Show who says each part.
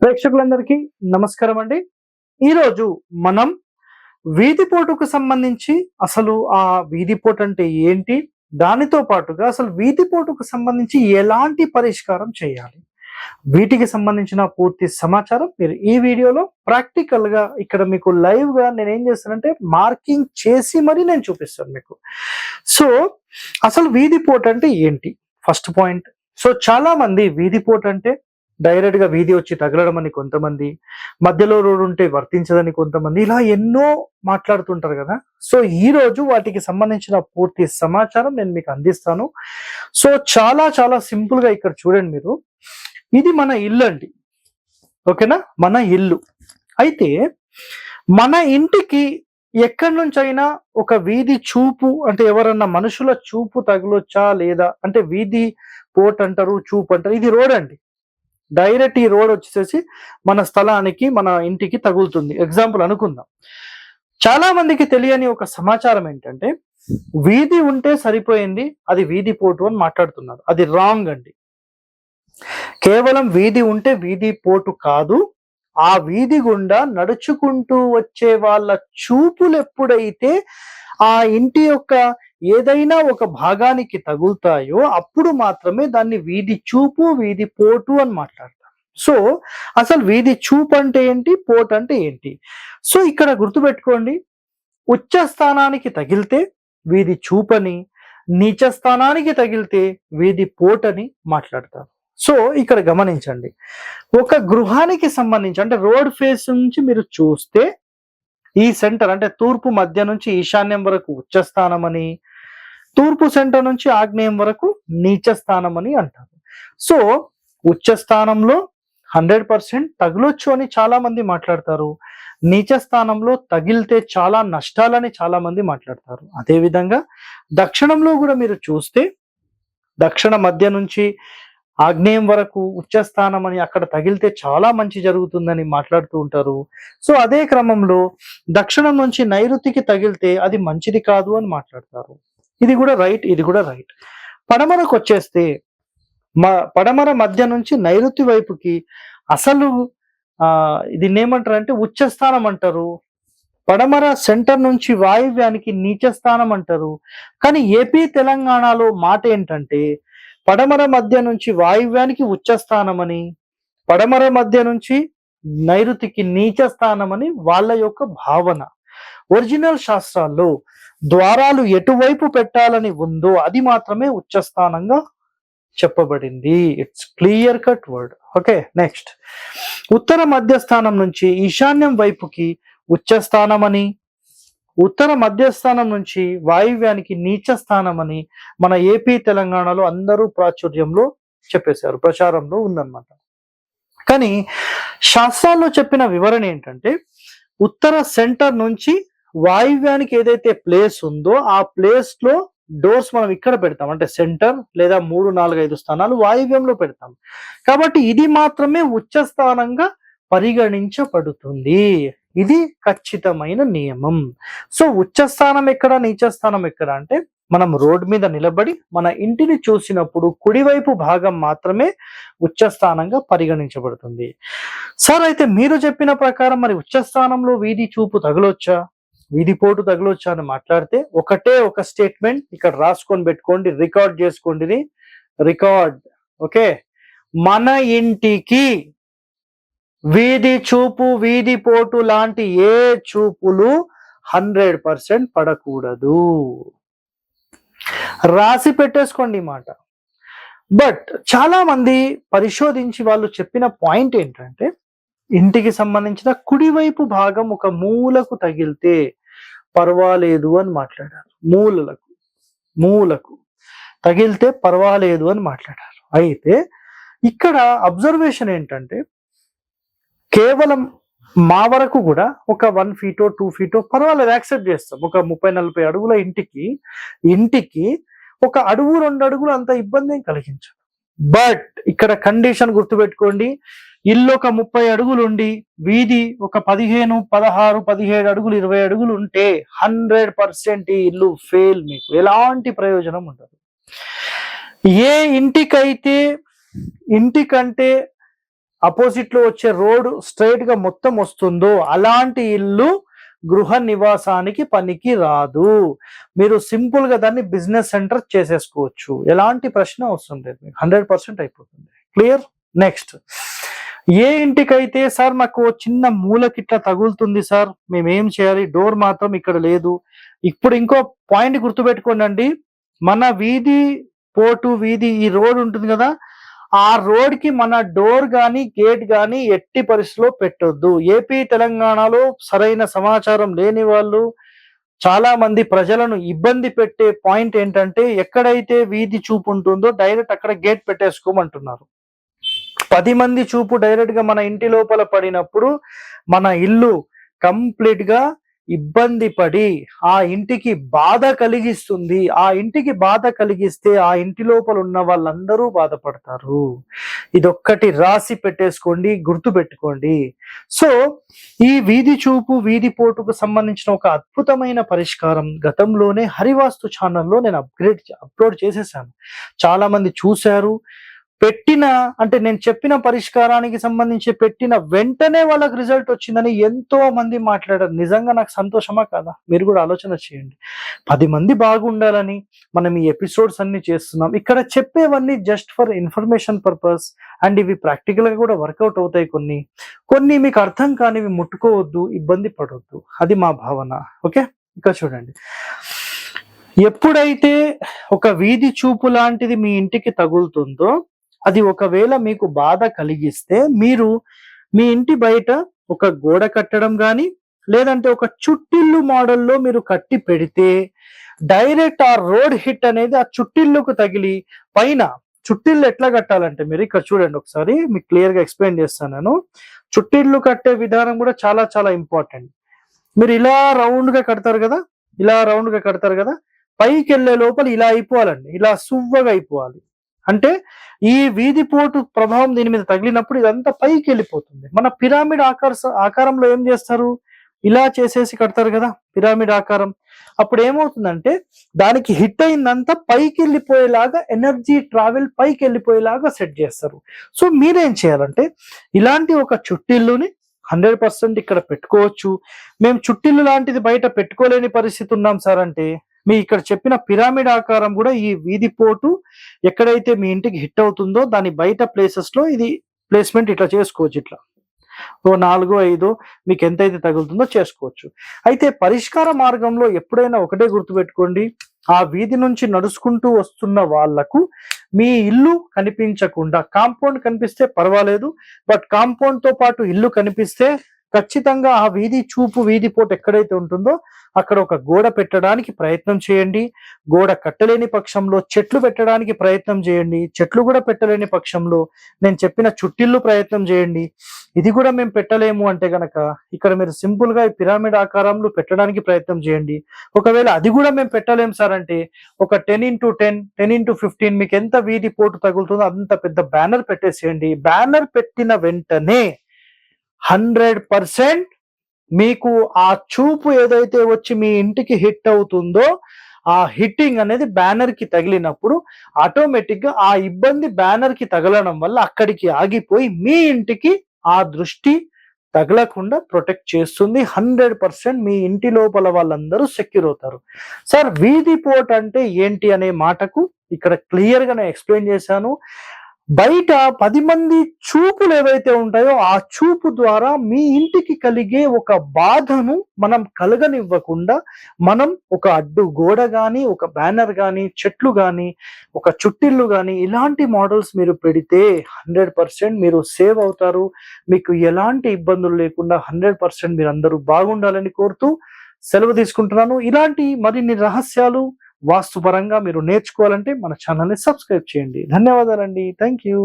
Speaker 1: ప్రేక్షకులందరికీ నమస్కారం అండి. ఈరోజు మనం వీధిపోటుకు సంబంధించి అసలు ఆ వీధిపోటు అంటే ఏంటి? దానితో పాటుగా అసలు వీధిపోటుకు సంబంధించి ఎలాంటి పరిష్కారం చేయాలి? వీటికి సంబంధించిన పూర్తి సమాచారం మీరు ఈ వీడియోలో ప్రాక్టికల్‌గా ఇక్కడ మీకు లైవ్‌గా నేనేం చేస్తానంటే మార్కింగ్ చేసి మరి నేను చూపిస్తాను మీకు. సో, అసలు వీధిపోటు అంటే ఏంటి? First point. సో, చాలా మంది వీధిపోటు అంటే డైరెక్ట్‌గా వీధి వచ్చి తగలడం అని కొంతమంది, మధ్యలో రోడ్ ఉంటే వర్తించదని కొంతమంది, ఇలా ఎన్నో మాట్లాడుతుంటారు కదా! సో, ఈరోజు వాటికి సంబంధించిన పూర్తి సమాచారం నేను మీకు అందిస్తాను. సో, చాలా చాలా సింపుల్‌గా ఇక్కడ చూడండి మీరు. ఇది మన ఇల్లండి. ఓకేనా? మన ఇల్లు. అయితే మన ఇంటికి ఎక్కడి నుంచైనా ఒక వీధి చూపు అంటే ఎవరన్నా మనుషుల చూపు తగలొచ్చా లేదా? అంటే వీధి పోటు అంటారు, చూపు అంటారు. ఇది రోడ్ అండి. డైరెక్ట్ ఈ రోడ్ వచ్చేసేసి మన స్థలానికి, మన ఇంటికి తగులుతుంది. ఎగ్జాంపుల్ అనుకుందాం. చాలా మందికి తెలియని ఒక సమాచారం ఏంటంటే, వీధి ఉంటే సరిపోయింది, అది వీధి పోటు అని మాట్లాడుతున్నారు. అది రాంగ్ అండి. కేవలం వీధి ఉంటే వీధి పోటు కాదు. ఆ వీధి గుండా నడుచుకుంటూ వచ్చే వాళ్ళ చూపులు ఎప్పుడైతే ఆ ఇంటి యొక్క ఏదైనా ఒక భాగానికి తగులుతాయో అప్పుడు మాత్రమే దాన్ని వీధి చూపు, వీధి పోటు అని మాట్లాడతాం. సో, అసలు వీధి చూపు అంటే ఏంటి? పోటు అంటే ఏంటి? సో, ఇక్కడ గుర్తుపెట్టుకోండి. ఉచ్చ స్థానానికి తగిలితే వీధి చూపని, నీచ స్థానానికి తగిలితే వీధి పోటని మాట్లాడతారు. సో, ఇక్కడ గమనించండి. ఒక గృహానికి సంబంధించి అంటే రోడ్ ఫేస్ నుంచి మీరు చూస్తే ఈ సెంటర్ అంటే తూర్పు మధ్య నుంచి ఈశాన్యం వరకు ఉచ్చ స్థానం అని, తూర్పు సెంటర్ నుంచి ఆగ్నేయం వరకు నీచ స్థానం అని అంటారు. సో, ఉచ్చ స్థానంలో 100% తగులొచ్చు అని చాలా మంది మాట్లాడతారు. నీచ స్థానంలో తగిలితే చాలా నష్టాలని చాలా మంది మాట్లాడతారు. అదేవిధంగా దక్షిణంలో కూడా మీరు చూస్తే దక్షిణ మధ్య నుంచి ఆగ్నేయం వరకు ఉచ్చ స్థానం అని అక్కడ తగిలితే చాలా మంచి జరుగుతుందని మాట్లాడుతూ ఉంటారు. సో, అదే క్రమంలో దక్షిణం నుంచి నైరుతికి తగిలితే అది మంచిది కాదు అని మాట్లాడతారు. ఇది కూడా రైట్, ఇది కూడా రైట్. పడమరకు వచ్చేస్తే పడమర మధ్య నుంచి నైరుతి వైపుకి అసలు దీన్ని ఏమంటారంటే ఉచ్చ స్థానం అంటారు. పడమర సెంటర్ నుంచి వాయువ్యానికి నీచ స్థానం అంటారు. కానీ ఏపీ తెలంగాణలో మాట ఏంటంటే పడమర మధ్య నుంచి వాయువ్యానికి ఉచ్చ స్థానమని, పడమర మధ్య నుంచి నైరుతికి నీచ స్థానమని వాళ్ళ యొక్క భావన. ఒరిజినల్ శాస్త్రాల్లో ద్వారాలు ఎటువైపు పెట్టాలని ఉందో అది మాత్రమే ఉచ్చ స్థానంగా చెప్పబడింది. It's clear cut word. Okay, next. ఉత్తర మధ్యస్థానం నుంచి ఈశాన్యం వైపుకి ఉచ్చ స్థానమని, ఉత్తర మధ్యస్థానం నుంచి వాయువ్యానికి నీచ స్థానం అని మన ఏపీ తెలంగాణలో అందరూ ప్రాచుర్యంలో చెప్పేశారు, ప్రచారంలో ఉందన్నమాట. కానీ శాస్త్రాల్లో చెప్పిన వివరణ ఏంటంటే ఉత్తర సెంటర్ నుంచి వాయువ్యానికి ఏదైతే ప్లేస్ ఉందో ఆ ప్లేస్ లో డోర్స్ మనం ఇక్కడ పెడతాం. అంటే సెంటర్ లేదా 3, 4, 5 స్థానాలు వాయువ్యంలో పెడతాం. కాబట్టి ఇది మాత్రమే ఉచ్చ స్థానంగా పరిగణించబడుతుంది. ఇది ఖచ్చితమైన నియమం. సో, ఉచ్చ స్థానం ఎక్కడ, నీచ స్థానం ఎక్కడ అంటే మనం రోడ్ మీద నిలబడి మన ఇంటిని చూసినప్పుడు కుడివైపు భాగం మాత్రమే ఉచ్చ స్థానంగా పరిగణించబడుతుంది. సార్, అయితే మీరు చెప్పిన ప్రకారం మరి ఉచ్చ స్థానంలో వీధి చూపు తగలొచ్చా, వీధి పోటు తగలొచ్చా అని మాట్లాడితే ఒకటే ఒక స్టేట్మెంట్ ఇక్కడ రాసుకొని పెట్టుకోండి, రికార్డ్ చేసుకోండి. రికార్డ్. ఓకే, మన ఇంటికి వీధి చూపు, వీధి పోటు లాంటి ఏ చూపులు 100% పడకూడదు. రాసి పెట్టేసుకోండి ఈ మాట. బట్ చాలా మంది పరిశోధించి వాళ్ళు చెప్పిన పాయింట్ ఏంటంటే ఇంటికి సంబంధించిన కుడివైపు భాగం ఒక మూలకు తగిలితే పర్వాలేదు అని మాట్లాడారు. మూలకు తగిలితే పర్వాలేదు అని మాట్లాడారు. అయితే ఇక్కడ అబ్జర్వేషన్ ఏంటంటే కేవలం మా వరకు కూడా ఒక 1 feet 2 feet పర్వాలేదు, యాక్సెప్ట్ చేస్తాం. ఒక 30-40 అడుగుల ఇంటికి ఒక అడుగు 2 అడుగులు అంత ఇబ్బంది ఏం కలిగించదు. బట్ ఇక్కడ కండిషన్ గుర్తుపెట్టుకోండి. ఇల్లు ఒక 30 అడుగులు ఉండి వీధి ఒక 15, 16, 17 అడుగులు, 20 అడుగులు ఉంటే 100% ఈ ఇల్లు ఫెయిల్. మీకు ఎలాంటి ప్రయోజనం ఉండదు. ఏ ఇంటికంటే అపోజిట్ లో వచ్చే రోడ్ స్ట్రైట్ గా మొత్తం వస్తుందో అలాంటి ఇల్లు గృహ నివాసానికి పనికి రాదు. మీరు సింపుల్ గా దాన్ని బిజినెస్ సెంటర్ చేసేసుకోవచ్చు. ఎలాంటి ప్రశ్న అవసరం లేదు, మీకు 100% అయిపోతుంది. క్లియర్? నెక్స్ట్, ఏ ఇంటికైతే సార్ మాకు చిన్న మూలకిట్లా తగులుతుంది సార్, మేమేం చేయాలి, డోర్ మాత్రం ఇక్కడ లేదు. ఇప్పుడు ఇంకో పాయింట్ గుర్తుపెట్టుకోండి, మన వీధి పోటు వీధి ఈ రోడ్ ఉంటుంది కదా, ఆ రోడ్ కి మన డోర్ గాని గేట్ గాని ఎట్టి పరిస్థితిలో పెట్టొద్దు. ఏపీ తెలంగాణలో సరైన సమాచారం లేని వాళ్ళు చాలా మంది ప్రజలను ఇబ్బంది పెట్టే పాయింట్ ఏంటంటే, ఎక్కడైతే వీధి చూపు ఉంటుందో డైరెక్ట్ అక్కడ గేట్ పెట్టేసుకోమంటున్నారు. 10 మంది చూపు డైరెక్ట్ గా మన ఇంటి లోపల పడినప్పుడు మన ఇల్లు కంప్లీట్ గా ఇబ్బంది పడి ఆ ఇంటికి బాధ కలిగిస్తుంది. ఆ ఇంటికి బాధ కలిగిస్తే ఆ ఇంటి లోపల ఉన్న వాళ్ళందరూ బాధపడతారు. ఇదొక్కటి రాసి పెట్టేసుకోండి, గుర్తు పెట్టుకోండి. సో ఈ వీధి చూపు వీధి పోటుకు సంబంధించిన ఒక అద్భుతమైన పరిష్కారం గతంలోనే హరివాస్తు ఛానల్లో నేను అప్లోడ్ చేసేసాను. చాలా మంది చూశారు. అంటే నేను చెప్పిన పరిష్కారానికి సంబంధించి పెట్టిన వెంటనే వాళ్ళకి రిజల్ట్ వచ్చిందని ఎంతో మంది మాట్లాడారు. నిజంగా నాకు సంతోషమా కాదా? మీరు కూడా ఆలోచన చేయండి. 10 మంది బాగుండాలని మనం ఈ ఎపిసోడ్స్ అన్ని చేస్తున్నాం. ఇక్కడ చెప్పేవన్నీ just for information purpose, and ఇవి ప్రాక్టికల్ గా కూడా వర్కౌట్ అవుతాయి. కొన్ని మీకు అర్థం కానివి ముట్టుకోవద్దు, ఇబ్బంది పడవద్దు, అది మా భావన. ఓకే, ఇక్కడ చూడండి, ఎప్పుడైతే ఒక వీధి చూపు లాంటిది మీ ఇంటికి తగులుతుందో, అది ఒకవేళ మీకు బాధ కలిగిస్తే మీరు మీ ఇంటి బయట ఒక గోడ కట్టడం కానీ, లేదంటే ఒక చుట్టిల్లు మోడల్లో మీరు కట్టి పెడితే డైరెక్ట్ ఆ రోడ్ హిట్ అనేది ఆ చుట్టిల్లుకు తగిలి పైన చుట్టిల్లు ఎట్లా కట్టాలంటే, మీరు ఇక్కడ చూడండి ఒకసారి మీకు క్లియర్ గా ఎక్స్ప్లెయిన్ చేస్తాను నేను. చుట్టిల్లు కట్టే విధానం కూడా చాలా చాలా ఇంపార్టెంట్. మీరు ఇలా రౌండ్ గా కడతారు కదా, పైకి వెళ్ళే లోపల ఇలా అయిపోవాలండి, ఇలా సువ్వగా అయిపోవాలి. అంటే ఈ వీధి పోటు ప్రభావం దీని మీద తగిలినప్పుడు ఇదంతా పైకి వెళ్ళిపోతుంది. మన పిరమిడ్ ఆకారంలో ఏం చేస్తారు, ఇలా చేసేసి కడతారు కదా పిరమిడ్ ఆకారం. అప్పుడు ఏమవుతుందంటే దానికి హిట్ అయిందంతా పైకి వెళ్ళిపోయేలాగా, ఎనర్జీ ట్రావెల్ పైకి వెళ్ళిపోయేలాగా సెట్ చేస్తారు. సో మీరేం చేయాలంటే ఇలాంటి ఒక చుట్టిల్లుని 100% ఇక్కడ పెట్టుకోవచ్చు. మేము చుట్టిల్లు లాంటిది బయట పెట్టుకోలేని పరిస్థితి ఉన్నాం సార్ అంటే, మీ ఇక్కడ చెప్పిన పిరమిడ్ ఆకారం కూడా ఈ వీధి పోటు ఎక్కడైతే మీ ఇంటికి హిట్ అవుతుందో దాని బయట ప్లేసెస్ లో ఇది ప్లేస్మెంట్ ఇట్లా చేసుకోవచ్చు. ఇట్లా 4, 5 మీకు ఎంతైతే తగులుతుందో చేసుకోవచ్చు. అయితే పరిష్కార మార్గంలో ఎప్పుడైనా ఒకటే గుర్తుపెట్టుకోండి, ఆ వీధి నుంచి నడుచుకుంటూ వస్తున్న వాళ్లకు మీ ఇల్లు కనిపించకుండా, కాంపౌండ్ కనిపిస్తే పర్వాలేదు, బట్ కాంపౌండ్ తో పాటు ఇల్లు కనిపిస్తే ఖచ్చితంగా ఆ వీధి చూపు వీధి పోటు ఎక్కడైతే ఉంటుందో అక్కడ ఒక గోడ పెట్టడానికి ప్రయత్నం చేయండి. గోడ కట్టలేని పక్షంలో చెట్లు పెట్టడానికి ప్రయత్నం చేయండి. చెట్లు కూడా పెట్టలేని పక్షంలో నేను చెప్పిన చుట్టిల్లు ప్రయత్నం చేయండి. ఇది కూడా మేము పెట్టలేము అంటే గనక ఇక్కడ మీరు సింపుల్ గా పిరమిడ్ ఆకారంలో పెట్టడానికి ప్రయత్నం చేయండి. ఒకవేళ అది కూడా మేము పెట్టలేం సార్ అంటే ఒక 10x10, 10x15 మీకు ఎంత వీధి పోటు తగులుతుందో అంత పెద్ద బ్యానర్ పెట్టేసేయండి. బ్యానర్ పెట్టిన వెంటనే 100% మీకు ఆ చూపు ఏదైతే వచ్చి మీ ఇంటికి హిట్ అవుతుందో ఆ హిట్టింగ్ అనేది బ్యానర్ కి తగిలినప్పుడు ఆటోమేటిక్ గా ఆ ఇబ్బంది బ్యానర్ కి తగలడం వల్ల అక్కడికి ఆగిపోయి మీ ఇంటికి ఆ దృష్టి తగలకుండా ప్రొటెక్ట్ చేస్తుంది. 100% మీ ఇంటి లోపల వాళ్ళందరూ సెక్యూర్ అవుతారు. సార్ వీధి పోట్ అంటే ఏంటి అనే మాటకు ఇక్కడ క్లియర్ గా నేను ఎక్స్ప్లెయిన్ చేశాను. బయట 10 మంది చూపులు ఏవైతే ఉంటాయో ఆ చూపు ద్వారా మీ ఇంటికి కలిగే ఒక బాధను మనం కలగనివ్వకుండా మనం ఒక అడ్డు గోడ గాని, ఒక బ్యానర్ గాని, చెట్లు గాని, ఒక చుట్టిల్లు గాని ఇలాంటి మోడల్స్ మీరు పెడితే 100% మీరు సేవ్ అవుతారు. మీకు ఎలాంటి ఇబ్బందులు లేకుండా 100% మీరు అందరూ బాగుండాలని కోరుతూ సెలవు తీసుకుంటున్నాను. ఇలాంటి మరిన్ని రహస్యాలు వాస్తుపరంగా మీరు నేర్చుకోవాలంటే మన ఛానల్ని సబ్స్క్రైబ్ చేయండి. ధన్యవాదాలండి. Thank you.